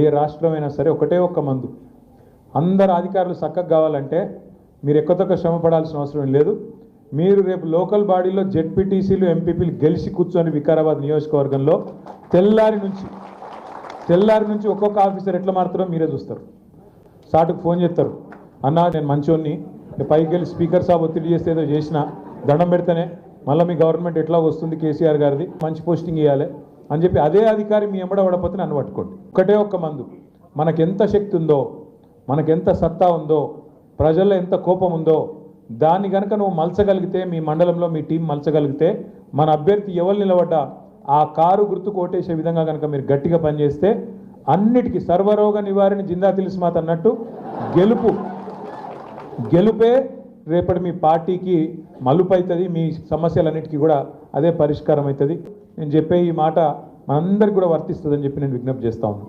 ఏ రాష్ట్రమైనా సరే ఒకటే ఒక్క మందు. అందరు అధికారులు చక్కగా కావాలంటే మీరు ఎక్కువ శ్రమ పడాల్సిన అవసరం లేదు. మీరు రేపు లోకల్ బాడీలో జెడ్పీటీసీలు ఎంపీపీలు గెలిచి కూర్చొని వికారాబాద్ నియోజకవర్గంలో తెల్లారి నుంచి ఒక్కొక్క ఆఫీసర్ ఎట్లా మారుతారో మీరే చూస్తారు. సాటుకు ఫోన్ చేస్తారు, అన్నా నేను మంచోన్ని, పైకి వెళ్ళి స్పీకర్ సాబ్ ఒత్తిడి చేస్తే ఏదో చేసిన దండం పెడితేనే మళ్ళీ మీ గవర్నమెంట్ ఎట్లా వస్తుంది, కేసీఆర్ గారిది మంచి పోస్టింగ్ ఇవ్వాలి అని చెప్పి అదే అధికారి మీ ఎంబడ పడపోతే నన్ను పట్టుకోండి. ఒకటే ఒక్క మందు. మనకెంత శక్తి ఉందో, మనకెంత సత్తా ఉందో, ప్రజల్లో ఎంత కోపం ఉందో దాన్ని కనుక నువ్వు మలచగలిగితే, మీ మండలంలో మీ టీం మలచగలిగితే, మన అభ్యర్థి ఎవరు నిలబడ్డా ఆ కారు గుర్తుకు ఓటేసే విధంగా కనుక మీరు గట్టిగా పనిచేస్తే అన్నిటికీ సర్వరోగ నివారణ జిందా తిలిస్మాత్ అన్నట్టు గెలుపే రేపటి మీ పార్టీకి మలుపు అవుతుంది. మీ సమస్యలన్నిటికీ కూడా అదే పరిష్కారం అవుతుంది. నేను చెప్పే ఈ మాట మనందరికీ కూడా వర్తిస్తుందని చెప్పి నేను విజ్ఞప్తి చేస్తా ఉన్నాను.